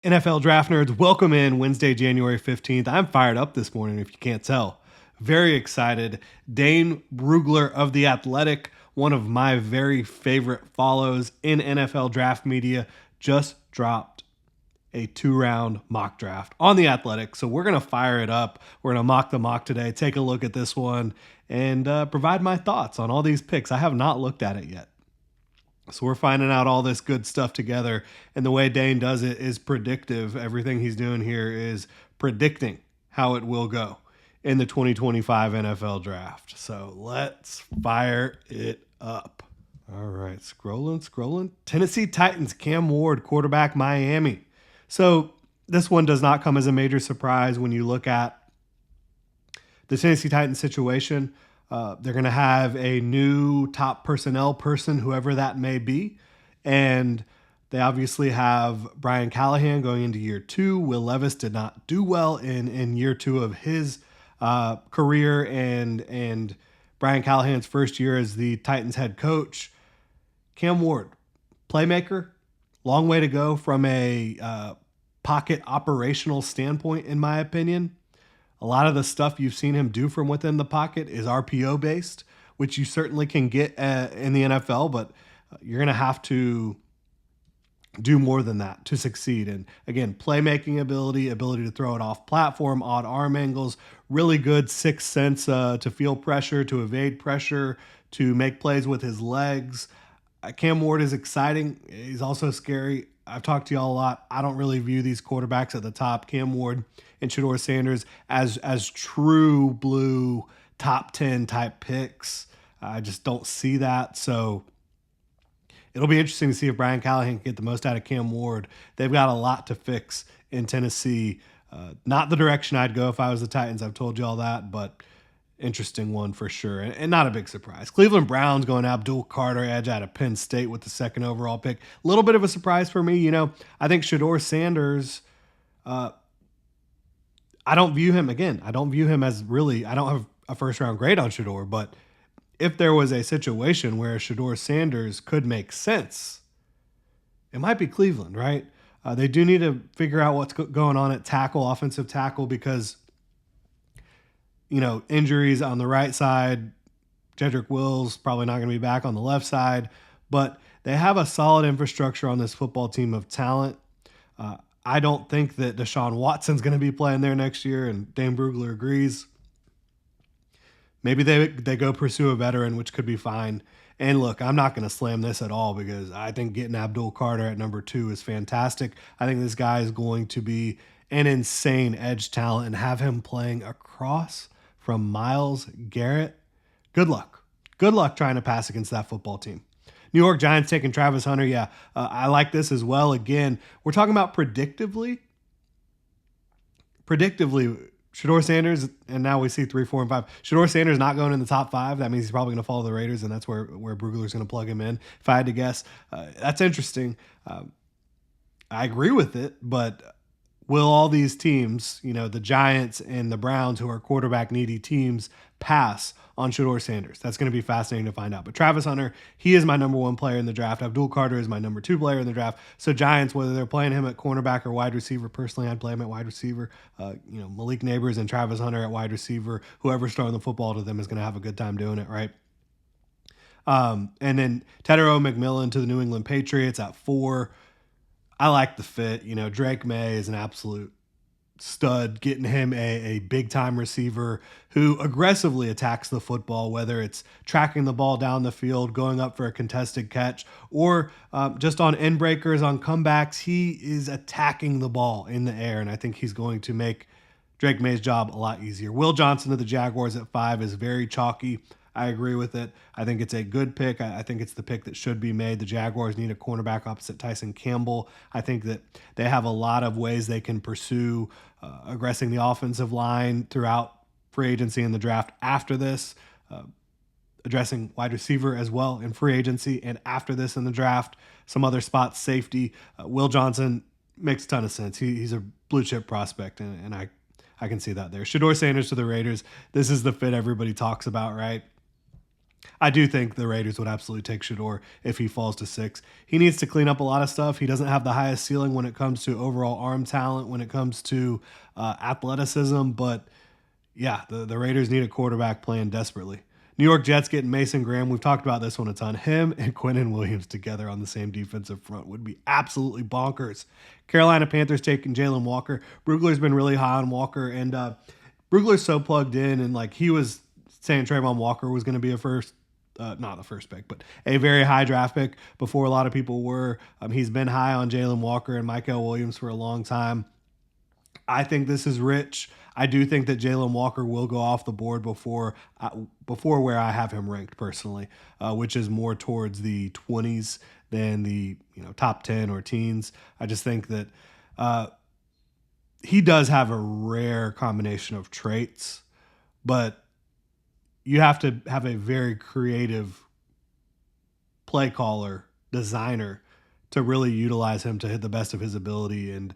NFL Draft Nerds, welcome in Wednesday, January 15th. I'm fired up this morning, if you can't tell. Very excited. Dane Brugler of The Athletic, one of my very favorite follows in NFL draft media, just dropped a 2-round mock draft on The Athletic. So we're going to fire it up. We're going to mock the mock today, take a look at this one, and provide my thoughts on all these picks. I have not looked at it yet. So we're finding out all this good stuff together. And the way Dane does it is predictive. Everything he's doing here is predicting how it will go in the 2025 NFL draft. So let's fire it up. All right, scrolling. Tennessee Titans, Cam Ward, quarterback, Miami. So this one does not come as a major surprise when you look at the Tennessee Titans situation. They're going to have a new top personnel person, whoever that may be. And they obviously have Brian Callahan going into year 2. Will Levis did not do well in year 2 of his career. And Brian Callahan's first year as the Titans head coach. Cam Ward, playmaker, long way to go from a pocket operational standpoint, in my opinion. A lot of the stuff you've seen him do from within the pocket is RPO based, which you certainly can get in the NFL, but you're going to have to do more than that to succeed. And again, playmaking ability to throw it off platform, odd arm angles, really good sixth sense to feel pressure, to evade pressure, to make plays with his legs. Cam Ward is exciting. He's also scary. I've talked to y'all a lot. I don't really view these quarterbacks at the top, Cam Ward and Shedeur Sanders, as true blue top 10 type picks. I just don't see that. So it'll be interesting to see if Brian Callahan can get the most out of Cam Ward. They've got a lot to fix in Tennessee. Not the direction I'd go if I was the Titans. I've told you all that, but interesting one for sure, and not a big surprise. Cleveland Browns going Abdul Carter, edge out of Penn State with the second overall pick. A little bit of a surprise for me. I think Shedeur Sanders, I don't view him, as really, I don't have a first round grade on Shedeur, but if there was a situation where Shedeur Sanders could make sense, it might be Cleveland, right? They do need to figure out what's going on at tackle, offensive tackle, because injuries on the right side. Jedrick Wills probably not going to be back on the left side, but they have a solid infrastructure on this football team of talent. I don't think that Deshaun Watson's going to be playing there next year, and Dane Brugler agrees. Maybe they go pursue a veteran, which could be fine. And look, I'm not going to slam this at all because I think getting Abdul Carter at number 2 is fantastic. I think this guy is going to be an insane edge talent, and have him playing across from Myles Garrett. Good luck. Good luck trying to pass against that football team. New York Giants taking Travis Hunter. Yeah, I like this as well. Again, we're talking about predictively, Shedeur Sanders, and now we see 3, 4, and 5. Shedeur Sanders not going in the top 5. That means he's probably going to follow the Raiders, and that's where Brugler's going to plug him in. If I had to guess, that's interesting. I agree with it, but will all these teams, the Giants and the Browns, who are quarterback needy teams, pass on Shedeur Sanders? That's going to be fascinating to find out. But Travis Hunter, he is my number 1 player in the draft. Abdul Carter is my number 2 player in the draft. So Giants, whether they're playing him at cornerback or wide receiver, personally I'd play him at wide receiver. Malik Neighbors and Travis Hunter at wide receiver. Whoever's throwing the football to them is going to have a good time doing it, right? And then Tedero McMillan to the New England Patriots at 4. I like the fit. Drake May is an absolute stud, getting him a big-time receiver who aggressively attacks the football, whether it's tracking the ball down the field, going up for a contested catch, or just on end breakers, on comebacks. He is attacking the ball in the air, and I think he's going to make Drake May's job a lot easier. Will Johnson of the Jaguars at 5 is very chalky. I agree with it. I think it's a good pick. I think it's the pick that should be made. The Jaguars need a cornerback opposite Tyson Campbell. I think that they have a lot of ways they can pursue aggressing the offensive line throughout free agency and the draft after this, addressing wide receiver as well in free agency and after this in the draft. Some other spots, safety. Will Johnson makes a ton of sense. He's a blue chip prospect, and I can see that there. Shedeur Sanders to the Raiders. This is the fit everybody talks about, right? I do think the Raiders would absolutely take Shador if he falls to 6. He needs to clean up a lot of stuff. He doesn't have the highest ceiling when it comes to overall arm talent, when it comes to athleticism. But yeah, the Raiders need a quarterback playing desperately. New York Jets getting Mason Graham. We've talked about this one a ton. Him and Quinnen Williams together on the same defensive front would be absolutely bonkers. Carolina Panthers taking Jalen Walker. Brugler's been really high on Walker, and Brugler's so plugged in, and like he was saying Trayvon Walker was going to be a first, not the first pick, but a very high draft pick before a lot of people were. He's been high on Jalen Walker and Michael Williams for a long time. I think this is rich. I do think that Jalen Walker will go off the board before where I have him ranked personally, which is more towards the 20s than the top 10 or teens. I just think that he does have a rare combination of traits, but you have to have a very creative play caller, designer to really utilize him to hit the best of his ability. And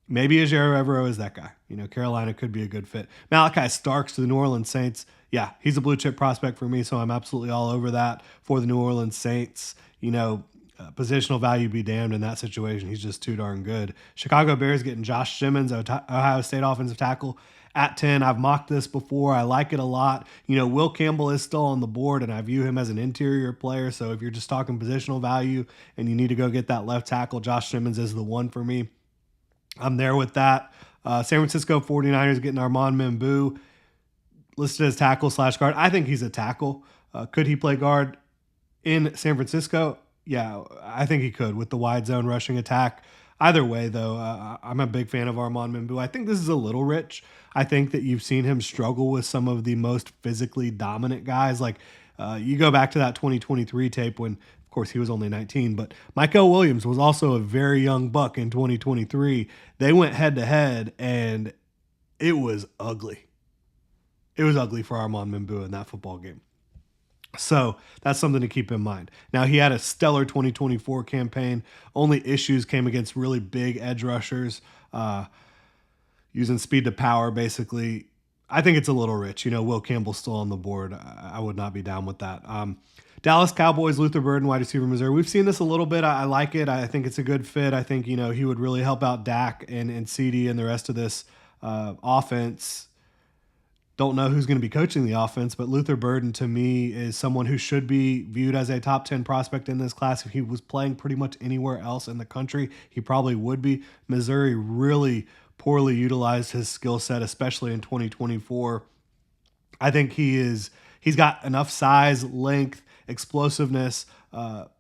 maybe Ejiro Evero is that guy. Carolina could be a good fit. Malachi Starks to the New Orleans Saints. Yeah, he's a blue chip prospect for me, so I'm absolutely all over that for the New Orleans Saints. Positional value be damned in that situation. He's just too darn good. Chicago Bears getting Josh Simmons, Ohio State offensive tackle, at 10. I've mocked this before. I like it a lot. Will Campbell is still on the board, and I view him as an interior player. So if you're just talking positional value and you need to go get that left tackle, Josh Simmons is the one for me. I'm there with that. San Francisco 49ers getting Armand Membu, listed as tackle/guard. I think he's a tackle. Could he play guard in San Francisco? Yeah, I think he could with the wide zone rushing attack. Either way, though, I'm a big fan of Armand Membu. I think this is a little rich. I think that you've seen him struggle with some of the most physically dominant guys. Like you go back to that 2023 tape when, of course, he was only 19, but Michael Williams was also a very young buck in 2023. They went head to head, and it was ugly. It was ugly for Armand Membu in that football game. So that's something to keep in mind. Now, he had a stellar 2024 campaign. Only issues came against really big edge rushers, using speed to power, basically. I think it's a little rich. Will Campbell's still on the board. I would not be down with that. Dallas Cowboys, Luther Burden, wide receiver, Missouri. We've seen this a little bit. I like it. I think it's a good fit. I think, he would really help out Dak and CD and the rest of this offense. Don't know who's going to be coaching the offense, but Luther Burden to me is someone who should be viewed as a top 10 prospect in this class. If he was playing pretty much anywhere else in the country, he probably would be. Missouri really poorly utilized his skill set, especially in 2024. I think he's got enough size, length, explosiveness,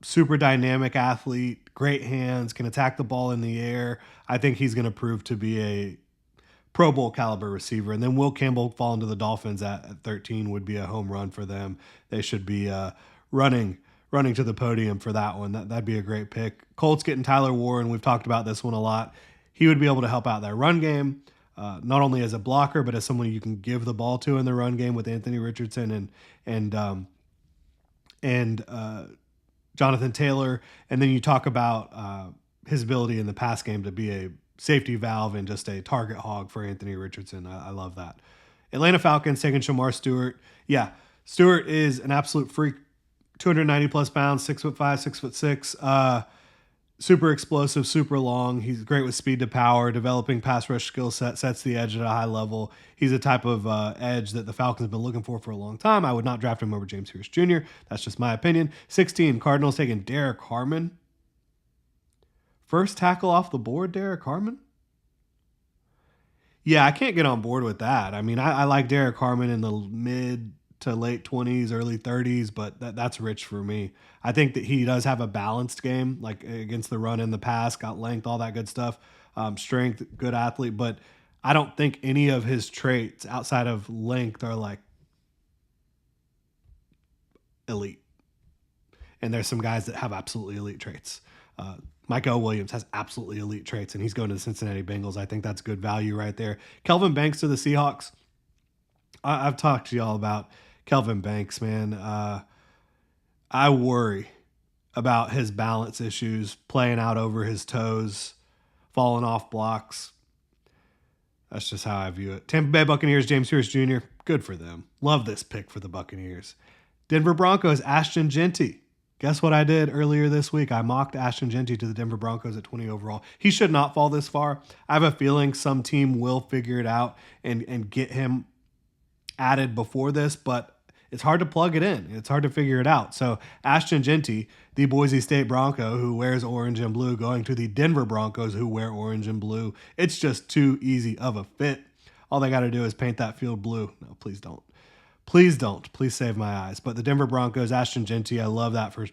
super dynamic athlete, great hands, can attack the ball in the air. I think he's going to prove to be a Pro Bowl caliber receiver. And then Will Campbell falling to the Dolphins at 13 would be a home run for them. They should be running to the podium for that one. That'd be a great pick. Colts getting Tyler Warren. We've talked about this one a lot. He would be able to help out their run game, not only as a blocker, but as someone you can give the ball to in the run game with Anthony Richardson and Jonathan Taylor. And then you talk about his ability in the pass game to be a safety valve and just a target hog for Anthony Richardson. I love that. Atlanta Falcons taking Shamar Stewart. Yeah, Stewart is an absolute freak. 290 plus pounds, 6'5", 6'6". Super explosive, super long. He's great with speed to power, developing pass rush skill set, sets the edge at a high level. He's a type of edge that the Falcons have been looking for a long time. I would not draft him over James Pierce Jr. That's just my opinion. 16, Cardinals taking Derek Harmon. First tackle off the board, Derek Harmon? Yeah, I can't get on board with that. I mean, I like Derek Harmon in the mid to late 20s, early 30s, but that's rich for me. I think that he does have a balanced game, like against the run and the pass, got length, all that good stuff, strength, good athlete, but I don't think any of his traits outside of length are like elite. And there's some guys that have absolutely elite traits. Michael Williams has absolutely elite traits, and he's going to the Cincinnati Bengals. I think that's good value right there. Kelvin Banks to the Seahawks. I've talked to y'all about Kelvin Banks, man. I worry about his balance issues, playing out over his toes, falling off blocks. That's just how I view it. Tampa Bay Buccaneers, James Pierce Jr., good for them. Love this pick for the Buccaneers. Denver Broncos, Ashton Genty. Guess what I did earlier this week? I mocked Ashton Genty to the Denver Broncos at 20 overall. He should not fall this far. I have a feeling some team will figure it out and get him added before this, but it's hard to plug it in. It's hard to figure it out. So Ashton Genty, the Boise State Bronco who wears orange and blue, going to the Denver Broncos who wear orange and blue. It's just too easy of a fit. All they got to do is paint that field blue. No, please don't. Please don't. Please save my eyes. But the Denver Broncos, Ashton Genty, I love that for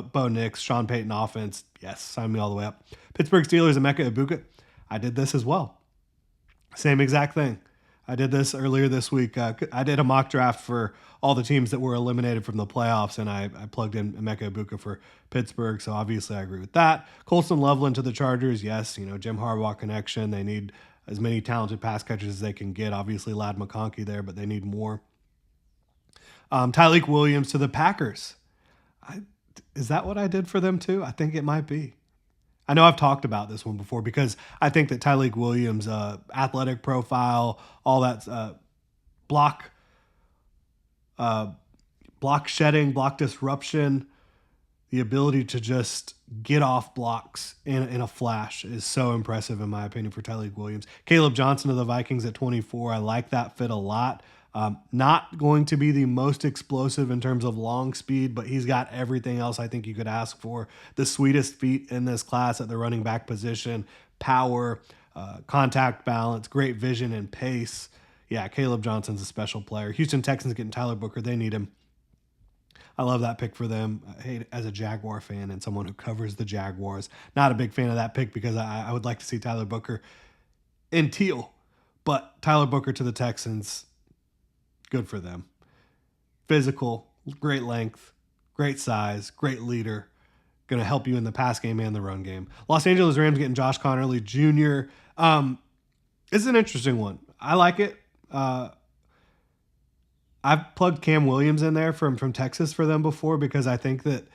Bo Nix, Sean Payton offense. Yes, sign me all the way up. Pittsburgh Steelers, Emeka Ibuka. I did this as well. Same exact thing. I did this earlier this week. I did a mock draft for all the teams that were eliminated from the playoffs, and I plugged in Emeka Ibuka for Pittsburgh, so obviously I agree with that. Colston Loveland to the Chargers, yes, Jim Harbaugh connection. They need as many talented pass catchers as they can get. Obviously, Ladd McConkey there, but they need more. Tyleik Williams to the Packers. Is that what I did for them too? I think it might be. I know I've talked about this one before because I think that Tyleik Williams' athletic profile, all that block shedding, block disruption, the ability to just get off blocks in a flash is so impressive in my opinion for Tyleik Williams. Caleb Johnson of the Vikings at 24. I like that fit a lot. Not going to be the most explosive in terms of long speed, but he's got everything else I think you could ask for. The sweetest feet in this class at the running back position, power, contact balance, great vision and pace. Yeah, Caleb Johnson's a special player. Houston Texans getting Tyler Booker. They need him. I love that pick for them. Hey, as a Jaguar fan and someone who covers the Jaguars, not a big fan of that pick because I would like to see Tyler Booker in teal. But Tyler Booker to the Texans, good for them. Physical, great length, great size, great leader. Going to help you in the pass game and the run game. Los Angeles Rams getting Josh Connerly Jr. It's an interesting one. I like it. I've plugged Cam Williams in there from Texas for them before because I think that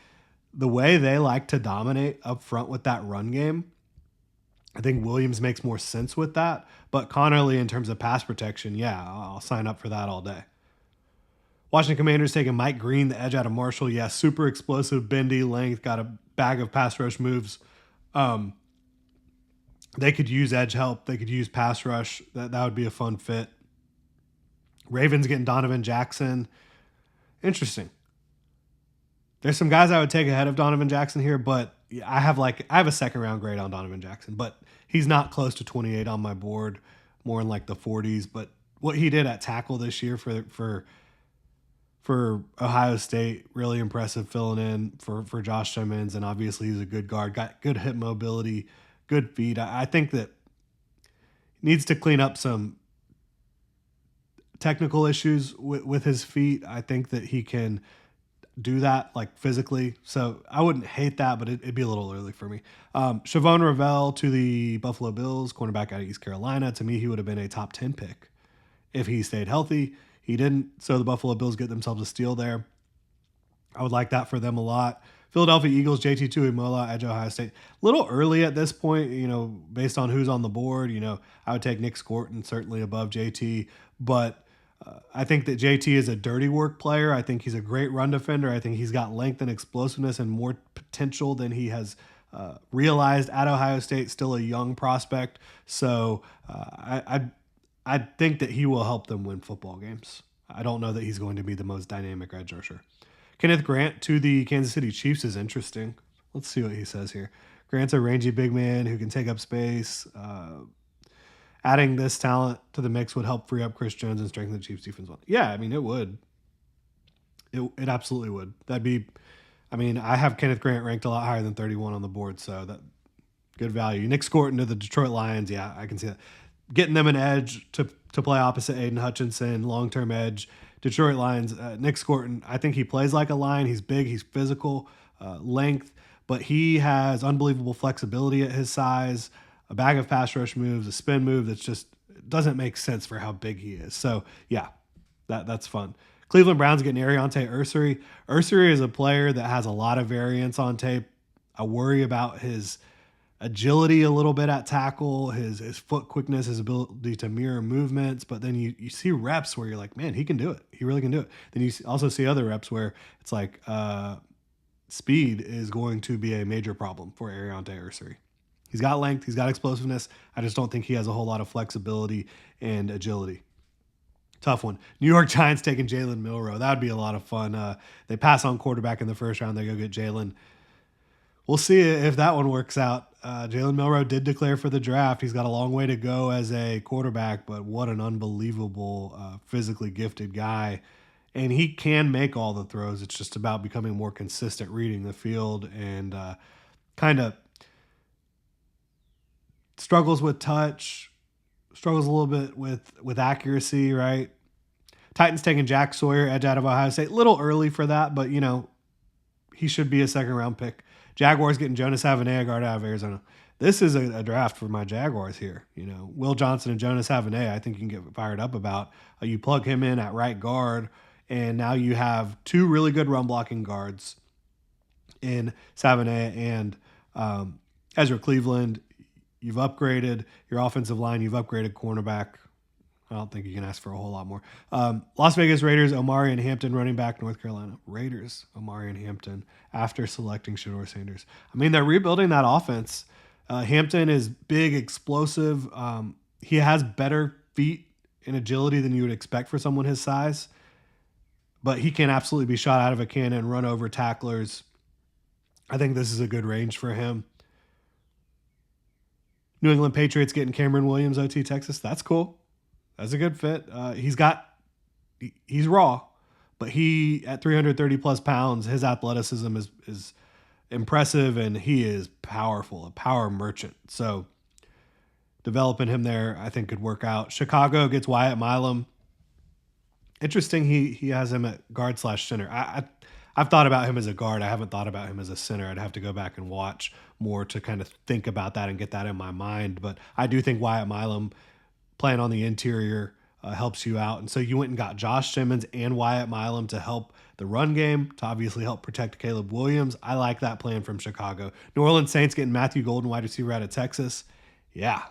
the way they like to dominate up front with that run game, I think Williams makes more sense with that. But Connerly, in terms of pass protection, yeah, I'll sign up for that all day. Washington Commanders taking Mike Green, the edge out of Marshall. Yeah, super explosive, bendy, length, got a bag of pass rush moves. They could use edge help. They could use pass rush. That would be a fun fit. Ravens getting Donovan Jackson. Interesting. There's some guys I would take ahead of Donovan Jackson here, but I have a second round grade on Donovan Jackson, but he's not close to 28 on my board, more in like the 40s. But what he did at tackle this year for Ohio State, really impressive, filling in for Josh Simmons, and obviously he's a good guard, got good hip mobility, good feet. I think that he needs to clean up some technical issues with his feet. I think that he can do that like physically. So I wouldn't hate that, but it'd be a little early for me. Shavon Ravel to the Buffalo Bills, cornerback out of East Carolina. To me, he would have been a top 10 pick if he stayed healthy. He didn't, so the Buffalo Bills get themselves a steal there. I would like that for them a lot. Philadelphia Eagles, JT Tuimoloau, edge Ohio State. A little early at this point, based on who's on the board. I would take Nick Scorton certainly above JT, but I think that JT is a dirty work player. I think he's a great run defender. I think he's got length and explosiveness and more potential than he has realized at Ohio State. Still a young prospect, so I think that he will help them win football games. I don't know that he's going to be the most dynamic edge rusher. Kenneth Grant to the Kansas City Chiefs is interesting. Let's see what he says here. Grant's a rangy big man who can take up space. Adding this talent to the mix would help free up Chris Jones and strengthen the Chiefs defense. Yeah, I mean, it would. It absolutely would. I have Kenneth Grant ranked a lot higher than 31 on the board, so that good value. Nick Scorton to the Detroit Lions. Yeah, I can see that. Getting them an edge to play opposite Aiden Hutchinson, long-term edge. Detroit Lions, Nick Scorton, I think he plays like a Lion. He's big, he's physical, length, but he has unbelievable flexibility at his size, a bag of pass rush moves, a spin move that's just doesn't make sense for how big he is. So, yeah, that's fun. Cleveland Browns getting Ariante Ursary. Ursary is a player that has a lot of variance on tape. I worry about his agility a little bit at tackle, his foot quickness, his ability to mirror movements. But then you see reps where you're like, man, he can do it. He really can do it. Then you also see other reps where it's like speed is going to be a major problem for Ariante Ursary. He's got length, he's got explosiveness. I just don't think he has a whole lot of flexibility and agility. Tough one. New York Giants taking Jalen Milroe. That would be a lot of fun. They pass on quarterback in the first round. They go get Jalen. We'll see if that one works out. Jalen Milroe did declare for the draft. He's got a long way to go as a quarterback, but what an unbelievable, physically gifted guy. And he can make all the throws. It's just about becoming more consistent, reading the field, and kind of struggles with touch, struggles a little bit with accuracy, right? Titans taking Jack Sawyer, edge out of Ohio State. Little early for that, but, he should be a second-round pick. Jaguars getting Jonas Avenea, guard out of Arizona. This is a draft for my Jaguars here. Will Johnson and Jonas Avenea, I think you can get fired up about. You plug him in at right guard, and now you have two really good run-blocking guards in Savenea and Ezra Cleveland. You've upgraded your offensive line. You've upgraded cornerback. I don't think you can ask for a whole lot more. Las Vegas Raiders, Omarion Hampton, running back, North Carolina. Raiders, Omarion Hampton, after selecting Shedeur Sanders. I mean, they're rebuilding that offense. Hampton is big, explosive. He has better feet and agility than you would expect for someone his size. But he can absolutely be shot out of a cannon, run over tacklers. I think this is a good range for him. New England Patriots getting Cameron Williams, OT Texas. That's cool. That's a good fit. He's raw, but he, at 330 plus pounds, his athleticism is impressive, and he is powerful, a power merchant. So developing him there, I think, could work out. Chicago gets Wyatt Milam. Interesting, he has him at guard / center. I've thought about him as a guard. I haven't thought about him as a center. I'd have to go back and watch more to kind of think about that and get that in my mind. But I do think Wyatt Milam playing on the interior helps you out. And so you went and got Josh Simmons and Wyatt Milam to help the run game, to obviously help protect Caleb Williams. I like that plan from Chicago. New Orleans Saints getting Matthew Golden, wide receiver out of Texas. Yeah,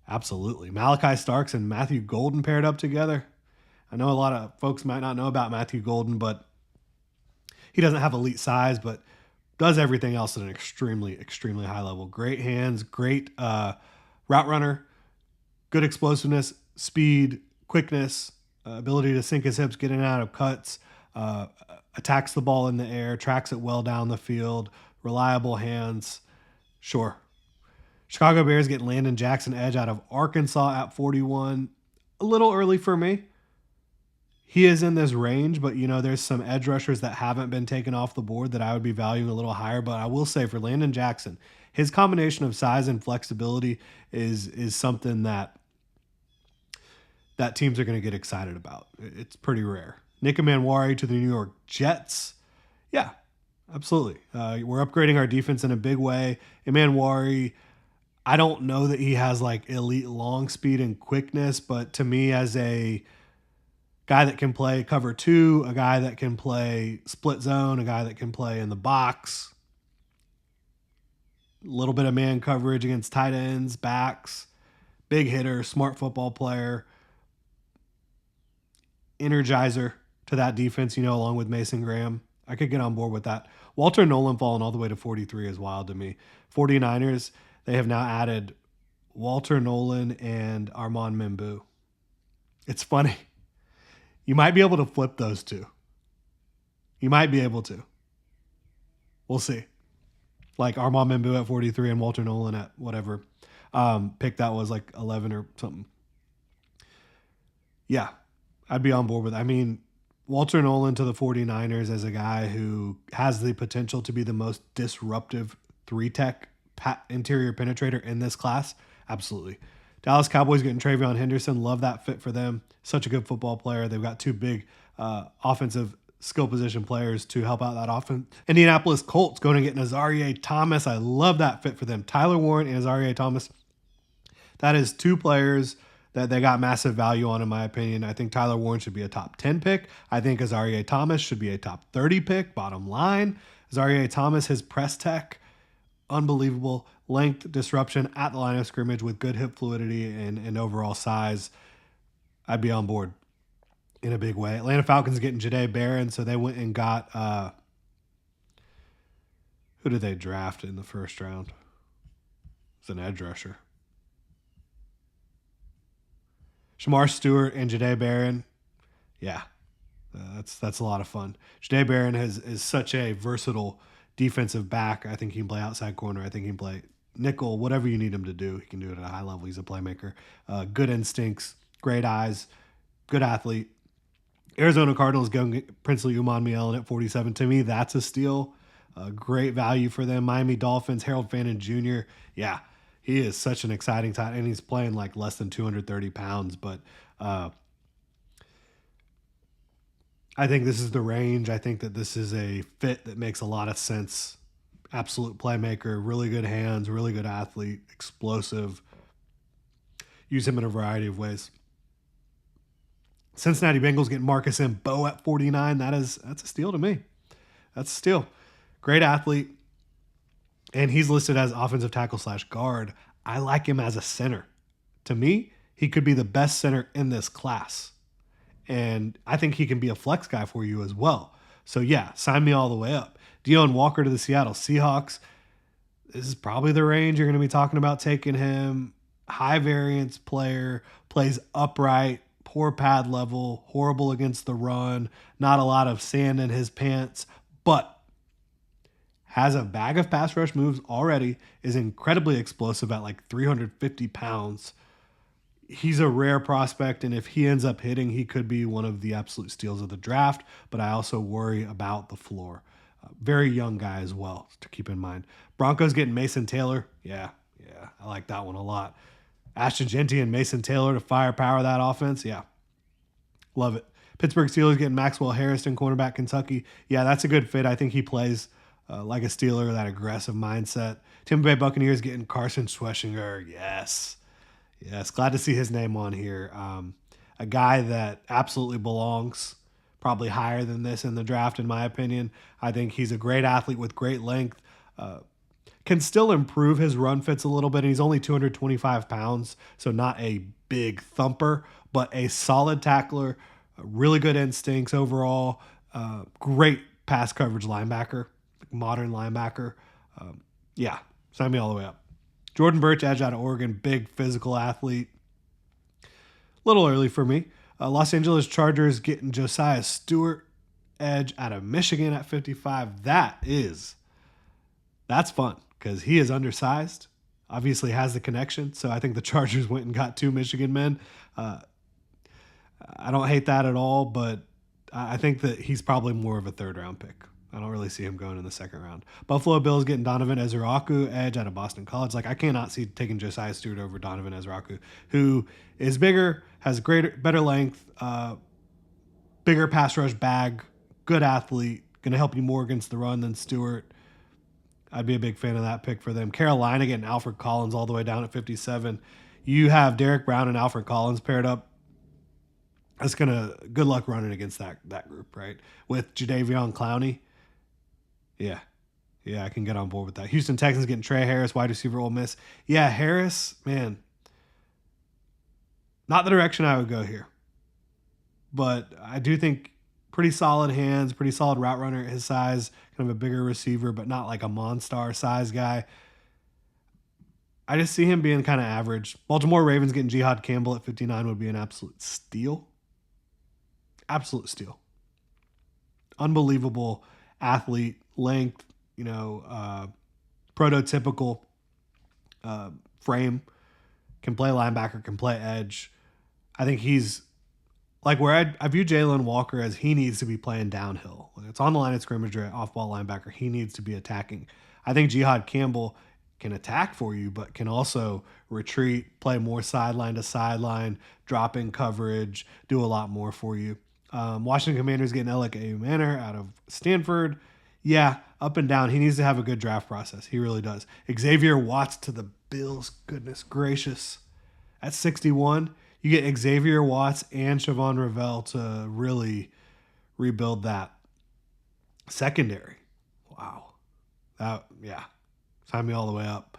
absolutely. Malachi Starks and Matthew Golden paired up together. I know a lot of folks might not know about Matthew Golden, but he doesn't have elite size, but does everything else at an extremely, extremely high level. Great hands, great route runner, good explosiveness, speed, quickness, ability to sink his hips, get in and out of cuts, attacks the ball in the air, tracks it well down the field, reliable hands. Sure. Chicago Bears get Landon Jackson, edge out of Arkansas at 41. A little early for me. He is in this range, but there's some edge rushers that haven't been taken off the board that I would be valuing a little higher. But I will say for Landon Jackson, his combination of size and flexibility is something that teams are going to get excited about. It's pretty rare. Nick Manwari to the New York Jets. Yeah, absolutely. We're upgrading our defense in a big way. Manwari, I don't know that he has like elite long speed and quickness, but to me, as a guy that can play cover two, a guy that can play split zone, a guy that can play in the box, a little bit of man coverage against tight ends, backs, big hitter, smart football player, energizer to that defense, along with Mason Graham. I could get on board with that. Walter Nolan falling all the way to 43 is wild to me. 49ers, they have now added Walter Nolan and Armand Membu. It's funny. You might be able to flip those two. You might be able to. We'll see. Like Armand Membu at 43 and Walter Nolan at whatever pick that was, like 11 or something. Yeah, I'd be on board with it. I mean, Walter Nolan to the 49ers as a guy who has the potential to be the most disruptive three-tech interior penetrator in this class. Absolutely. Dallas Cowboys getting Travion Henderson. Love that fit for them. Such a good football player. They've got two big offensive skill position players to help out that offense. Indianapolis Colts going to get Nazarie Thomas. I love that fit for them. Tyler Warren and Nazarie Thomas. That is two players that they got massive value on, in my opinion. I think Tyler Warren should be a top 10 pick. I think Nazarie Thomas should be a top 30 pick. Bottom line, Nazarie Thomas, his press tech, Unbelievable length, disruption at the line of scrimmage with good hip fluidity and overall size. I'd be on board in a big way. Atlanta Falcons getting Jahdae Barron, so they went and got who did they draft in the first round? It's an edge rusher. Shamar Stewart and Jahdae Barron. Yeah, that's a lot of fun. Jahdae Barron is such a versatile defensive back. I think he can play outside corner. I think he can play nickel, whatever you need him to do. He can do it at a high level. He's a playmaker. Good instincts, great eyes, good athlete. Arizona Cardinals going Princely Umanmielen at 47. To me, that's a steal. Great value for them. Miami Dolphins, Harold Fannin Jr. Yeah, he is such an exciting tight end. He's playing like less than 230 pounds, but I think this is the range. I think that this is a fit that makes a lot of sense. Absolute playmaker, really good hands, really good athlete, explosive. Use him in a variety of ways. Cincinnati Bengals getting Marcus Mbo at 49. That's a steal to me. That's a steal. Great athlete. And he's listed as offensive tackle / guard. I like him as a center. To me, he could be the best center in this class. And I think he can be a flex guy for you as well. So yeah, sign me all the way up. Deone Walker to the Seattle Seahawks. This is probably the range you're going to be talking about taking him. High variance player, plays upright, poor pad level, horrible against the run, not a lot of sand in his pants, but has a bag of pass rush moves already, is incredibly explosive at like 350 pounds. He's a rare prospect, and if he ends up hitting, he could be one of the absolute steals of the draft, but I also worry about the floor. Very young guy as well, to keep in mind. Broncos getting Mason Taylor. Yeah, I like that one a lot. Ashton Genty and Mason Taylor to firepower that offense. Yeah, love it. Pittsburgh Steelers getting Maxwell Harrison, cornerback, Kentucky. Yeah, that's a good fit. I think he plays like a Steeler, that aggressive mindset. Tampa Bay Buccaneers getting Carson Schweschinger. Yes, glad to see his name on here. A guy that absolutely belongs, probably higher than this in the draft, in my opinion. I think he's a great athlete with great length. Can still improve his run fits a little bit. He's only 225 pounds, so not a big thumper, but a solid tackler, really good instincts overall, great pass coverage linebacker, modern linebacker. Yeah, sign me all the way up. Jordan Birch, edge out of Oregon, big physical athlete. A little early for me. Los Angeles Chargers getting Josiah Stewart, edge out of Michigan at 55. That's fun because he is undersized, obviously has the connection. So I think the Chargers went and got 2 Michigan men. I don't hate that at all, but I think that he's probably more of a third-round pick. I don't really see him going in the second round. Buffalo Bills getting Donovan Ezraku, edge out of Boston College. Like, I cannot see taking Josiah Stewart over Donovan Ezraku, who is bigger, has better length, bigger pass rush bag, good athlete, going to help you more against the run than Stewart. I'd be a big fan of that pick for them. Carolina getting Alfred Collins all the way down at 57. You have Derek Brown and Alfred Collins paired up. That's good luck running against that group, right? With Jadeveon Clowney. Yeah, I can get on board with that. Houston Texans getting Trey Harris, wide receiver, Ole Miss. Yeah, Harris, man, not the direction I would go here. But I do think pretty solid hands, pretty solid route runner at his size, kind of a bigger receiver, but not like a Monstar size guy. I just see him being kind of average. Baltimore Ravens getting Jihad Campbell at 59 would be an absolute steal. Absolute steal. Unbelievable athlete, length, prototypical frame, can play linebacker, can play edge. I think he's like where I view Jalen Walker as he needs to be playing downhill. When it's on the line of scrimmage or off-ball linebacker, he needs to be attacking. I think Jihad Campbell can attack for you, but can also retreat, play more sideline to sideline, drop in coverage, do a lot more for you. Washington Commanders getting Alec Manor out of Stanford. Yeah, up and down. He needs to have a good draft process. He really does. Xavier Watts to the Bills. Goodness gracious. At 61, you get Xavier Watts and Siobhan Revelle to really rebuild that secondary. Wow. Yeah. Sign me all the way up.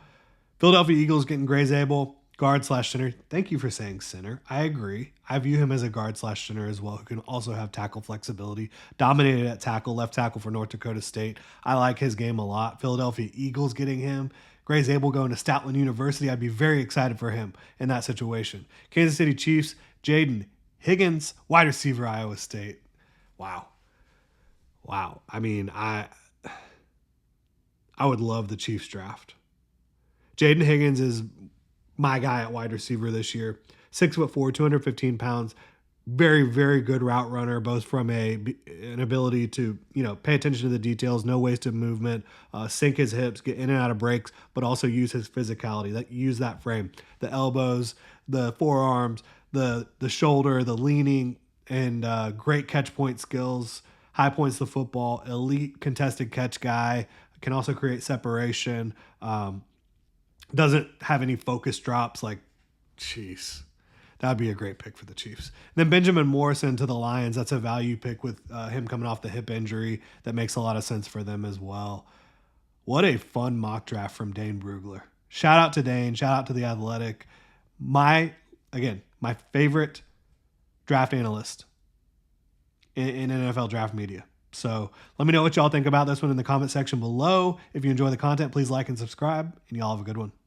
Philadelphia Eagles getting Gray Zabel, guard slash center. Thank you for saying center. I agree. I view him as a guard slash center as well, who can also have tackle flexibility. Dominated at tackle, left tackle for North Dakota State. I like his game a lot. Philadelphia Eagles getting him. Gray Zabel going to Stoutland University. I'd be very excited for him in that situation. Kansas City Chiefs, Jaden Higgins, wide receiver, Iowa State. Wow. Wow. I mean, I would love the Chiefs draft. Jaden Higgins is my guy at wide receiver this year. 6'4", 215 pounds. Very, very good route runner, both from an ability to, pay attention to the details, no wasted movement, sink his hips, get in and out of breaks, but also use his physicality, use that frame, the elbows, the forearms, the shoulder, the leaning, and great catch point skills, high points to football, elite contested catch guy, can also create separation, doesn't have any focus drops. Jeez. That'd be a great pick for the Chiefs. And then Benjamin Morrison to the Lions. That's a value pick with him coming off the hip injury. That makes a lot of sense for them as well. What a fun mock draft from Dane Brugler. Shout out to Dane. Shout out to The Athletic. My favorite draft analyst in NFL draft media. So let me know what y'all think about this one in the comment section below. If you enjoy the content, please like and subscribe, and y'all have a good one.